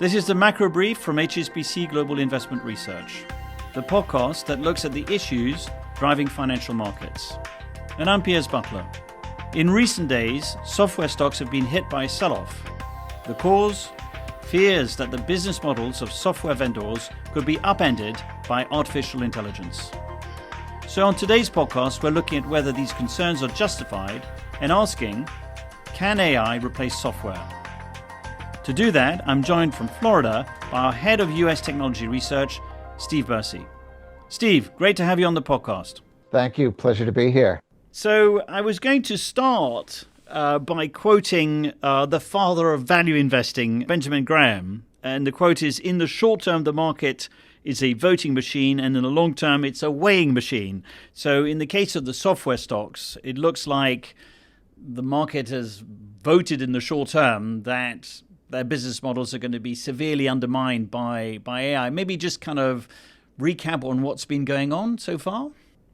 This is the Macro Brief from HSBC Global Investment Research, the podcast that looks at the issues driving financial markets. And I'm Piers Butler. In recent days, software stocks have been hit by a sell-off. The cause? Fears that the business models of software vendors could be upended by artificial intelligence. So on today's podcast, we're looking at whether these concerns are justified and asking, can AI replace software? To do that, I'm joined from Florida by our head of US technology research, Steve Bersey. Steve, great to have you on the podcast. Thank you. Pleasure to be here. So I was going to start by quoting the father of value investing, Benjamin Graham. And the quote is, in the short term, the market is a voting machine, and in the long term, it's a weighing machine. So in the case of the software stocks, it looks like the market has voted in the short term that their business models are going to be severely undermined by AI. Maybe just kind of recap on what's been going on so far.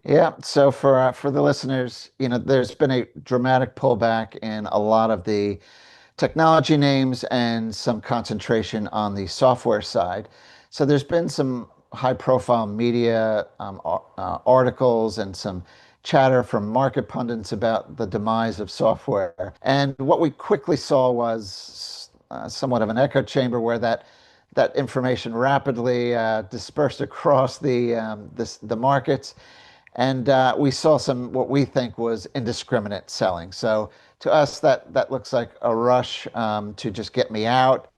Yeah. So for the listeners, there's been a dramatic pullback in a lot of the technology names and some concentration on the software side. So there's been some high-profile media articles and some chatter from market pundits about the demise of software. And what we quickly saw was somewhat of an echo chamber where that information rapidly dispersed across the markets, and we saw some what we think was indiscriminate selling. So to us, that looks like a rush to just get me out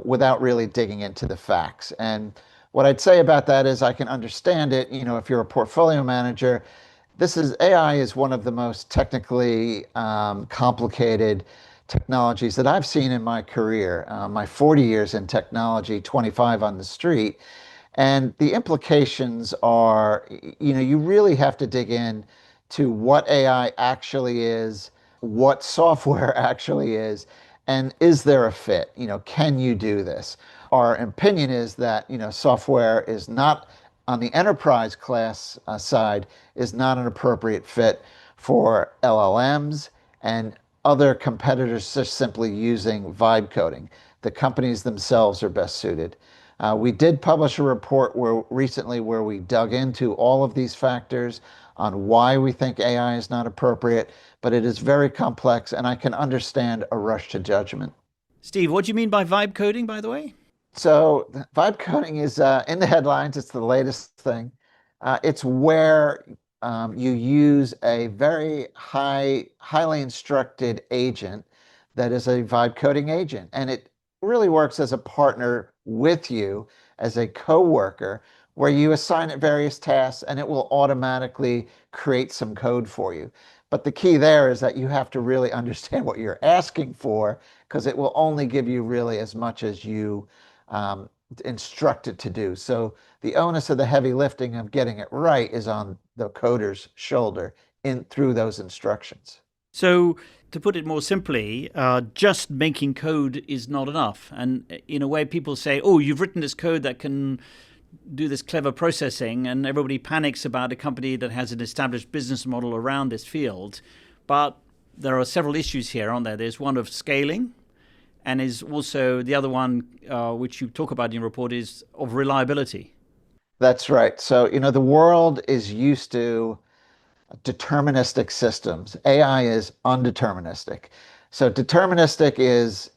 without really digging into the facts. And what I'd say about that is I can understand it. If you're a portfolio manager, AI is one of the most technically complicated technologies that I've seen in my career, my 40 years in technology, 25 on the street. And the implications are, you really have to dig in to what AI actually is, what software actually is, and is there a fit? Can you do this? Our opinion is that, software is not, on the enterprise class side, is not an appropriate fit for LLMs and other competitors just simply using vibe coding. The companies themselves are best suited. We did publish a report recently where we dug into all of these factors on why we think AI is not appropriate, but it is very complex, and I can understand a rush to judgment. Steve, what do you mean by vibe coding, by the way? So vibe coding is in the headlines. It's the latest thing. It's where you use a very highly instructed agent that is a vibe coding agent. And it really works as a partner with you, as a coworker, where you assign it various tasks and it will automatically create some code for you. But the key there is that you have to really understand what you're asking for, because it will only give you really as much as you instruct it to do. So the onus of the heavy lifting of getting it right is on the coder's shoulder through those instructions. So to put it more simply, just making code is not enough. And in a way, people say, oh, you've written this code that can do this clever processing, and everybody panics about a company that has an established business model around this field. But there are several issues here, aren't there? There's one of scaling, and is also the other one, which you talk about in your report, is of reliability. That's right. So, the world is used to deterministic systems. AI is undeterministic. So deterministic is,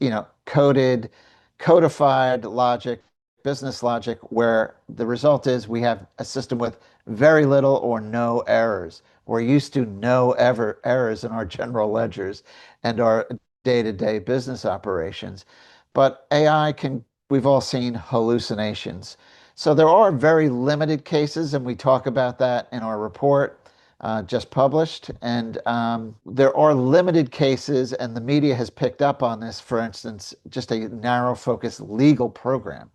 codified logic, business logic, where the result is we have a system with very little or no errors. We're used to no errors in our general ledgers and our day-to-day business operations. But we've all seen hallucinations. So there are very limited cases, and we talk about that in our report just published. And there are limited cases, and the media has picked up on this. For instance, just a narrow focus legal program.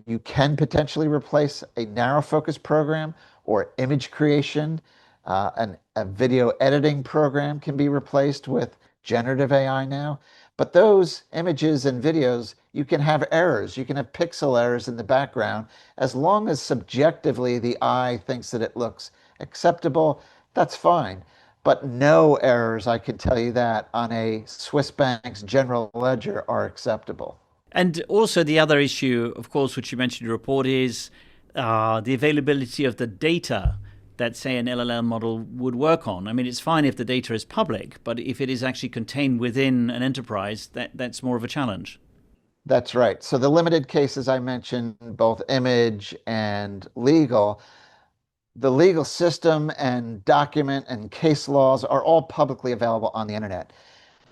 You can potentially replace a narrow focus program, or image creation. A video editing program can be replaced with generative AI now. But those images and videos, you can have errors. You can have pixel errors in the background. As long as subjectively the eye thinks that it looks acceptable, that's fine. But no errors, I can tell you that, on a Swiss bank's general ledger are acceptable. And also the other issue, of course, which you mentioned in your report is the availability of the data that, say, an LLM model would work on. I mean, it's fine if the data is public, but if it is actually contained within an enterprise, that's more of a challenge. That's right. So the limited cases I mentioned, both image and legal, the legal system and document and case laws are all publicly available on the internet.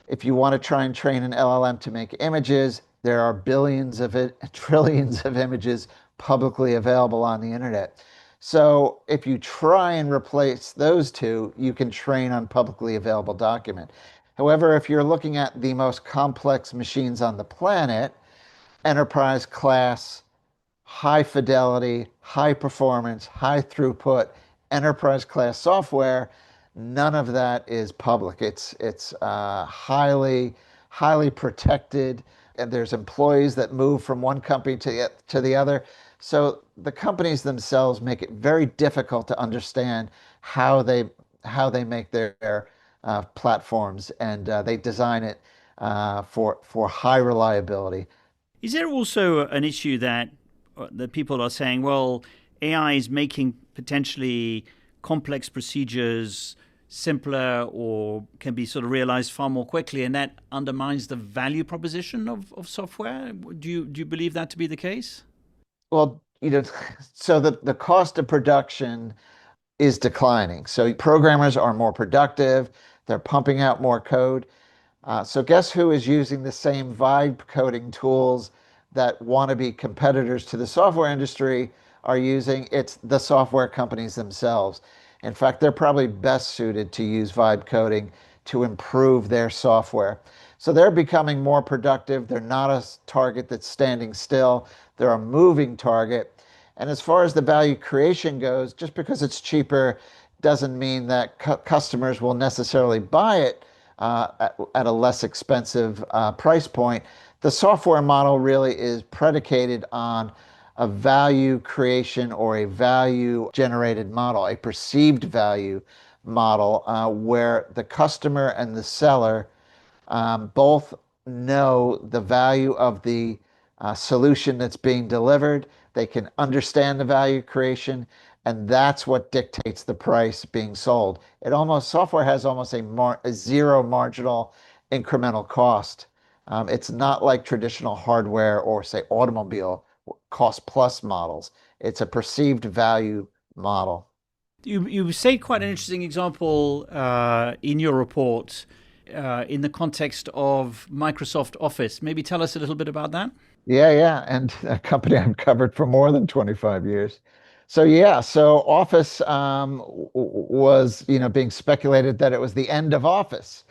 If you want to try and train an LLM to make images, there are billions of it, trillions of images publicly available on the internet. So if you try and replace those two, you can train on publicly available document. However, if you're looking at the most complex machines on the planet, enterprise class, high fidelity, high performance, high throughput, enterprise class software, none of that is public. It's highly protected, and there's employees that move from one company to the other. So the companies themselves make it very difficult to understand how they how they make their platforms, and they design it for high reliability. Is there also an issue that people are saying, well, AI is making potentially complex procedures simpler or can be sort of realized far more quickly, and that undermines the value proposition of software? Do you believe that to be the case? Well, so the cost of production is declining. So programmers are more productive. They're pumping out more code. So guess who is using the same vibe coding tools that wannabe competitors to the software industry are using? It's the software companies themselves. In fact, they're probably best suited to use vibe coding to improve their software. So they're becoming more productive. They're not a target that's standing still. They're a moving target. And as far as the value creation goes, just because it's cheaper doesn't mean that customers will necessarily buy it at a less expensive price point. The software model really is predicated on a value creation or a value generated model, a perceived value model, where the customer and the seller both know the value of the solution that's being delivered. They can understand the value creation, and that's what dictates the price being sold. Software has almost a zero marginal incremental cost. It's not like traditional hardware or, say, automobile cost plus models. It's a perceived value model. You say quite an interesting example in your report in the context of Microsoft Office. Maybe tell us a little bit about that. Yeah. And a company I've covered for more than 25 years. So Office was, being speculated that it was the end of Office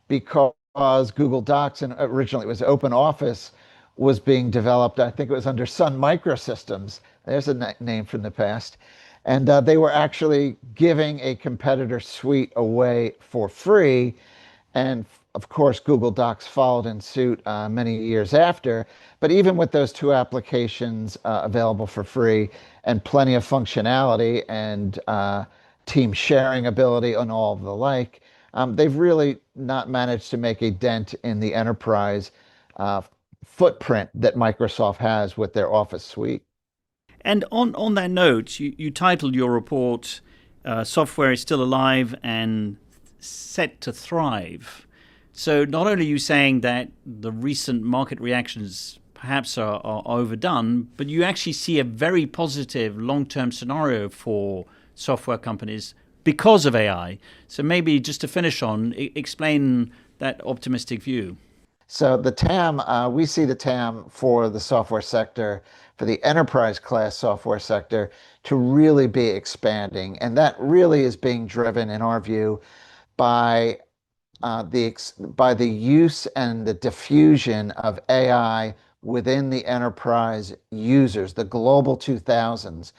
because Google Docs, and originally it was Open Office, was being developed. I think it was under Sun Microsystems. There's a name from the past. And they were actually giving a competitor suite away for free. And of course, Google Docs followed in suit many years after. But even with those two applications available for free and plenty of functionality and team sharing ability and all of the like, they've really not managed to make a dent in the enterprise uh, footprint that Microsoft has with their Office suite. And on that note, you titled your report Software is Still Alive and Set to Thrive. So not only are you saying that the recent market reactions perhaps are overdone, but you actually see a very positive long-term scenario for software companies because of AI. So maybe just to finish on, explain that optimistic view. So we see the TAM for the software sector, for the enterprise class software sector, to really be expanding. And that really is being driven, in our view, by by the use and the diffusion of AI within the enterprise users, the global 2000s,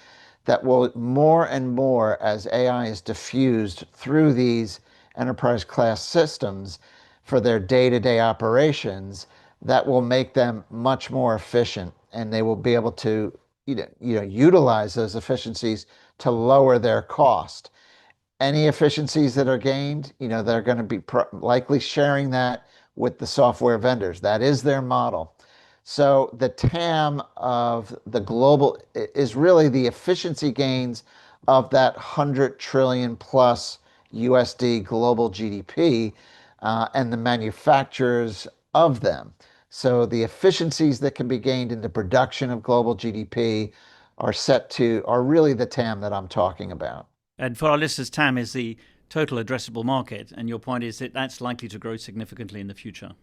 that will more and more, as AI is diffused through these enterprise class systems for their day-to-day operations, that will make them much more efficient, and they will be able to utilize those efficiencies to lower their cost. Any efficiencies that are gained, they're going to be likely sharing that with the software vendors. That is their model. So the TAM of the global is really the efficiency gains of that 100 trillion plus USD global GDP and the manufacturers of them. So the efficiencies that can be gained in the production of global GDP are really the TAM that I'm talking about. And for our listeners, TAM is the total addressable market. And your point is that that's likely to grow significantly in the future.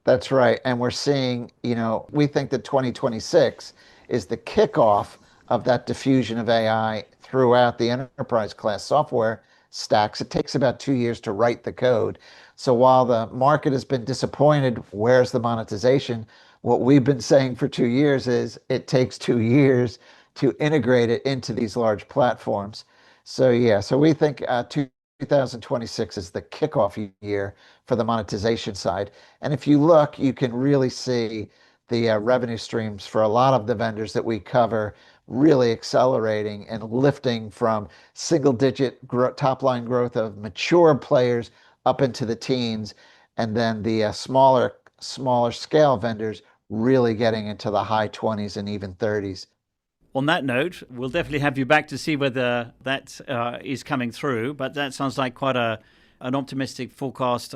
That's right. And we're seeing, we think that 2026 is the kickoff of that diffusion of AI throughout the enterprise class software stacks. It takes about 2 years to write the code. So while the market has been disappointed, where's the monetization? What we've been saying for 2 years is it takes 2 years to integrate it into these large platforms. So yeah, so we think 2026 is the kickoff year for the monetization side. And if you look, you can really see the revenue streams for a lot of the vendors that we cover really accelerating and lifting from single-digit top-line growth of mature players up into the teens, and then the smaller scale vendors really getting into the high 20s and even 30s. On that note, we'll definitely have you back to see whether that is coming through. But that sounds like quite an optimistic forecast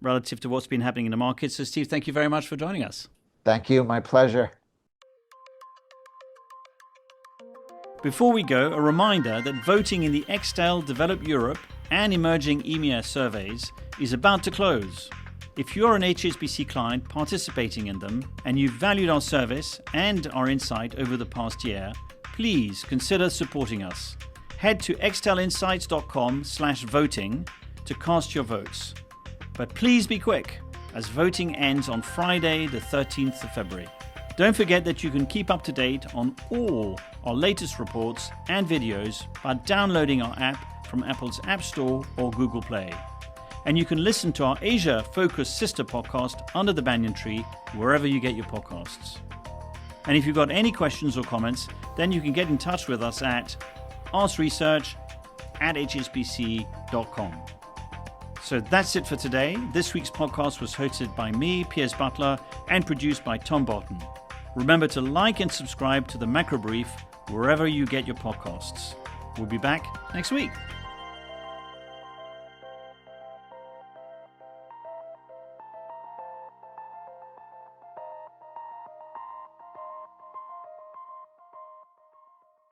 relative to what's been happening in the market. So, Steve, thank you very much for joining us. Thank you. My pleasure. Before we go, a reminder that voting in the Extel Develop Europe and Emerging EMEA surveys is about to close. If you're an HSBC client participating in them and you've valued our service and our insight over the past year, please consider supporting us. Head to extelinsights.com/voting to cast your votes. But please be quick, as voting ends on Friday, the 13th of February. Don't forget that you can keep up to date on all our latest reports and videos by downloading our app from Apple's App Store or Google Play. And you can listen to our Asia-focused sister podcast, Under the Banyan Tree, wherever you get your podcasts. And if you've got any questions or comments, then you can get in touch with us at askresearch@hsbc.com. So that's it for today. This week's podcast was hosted by me, Piers Butler, and produced by Tom Barton. Remember to like and subscribe to the Macro Brief wherever you get your podcasts. We'll be back next week.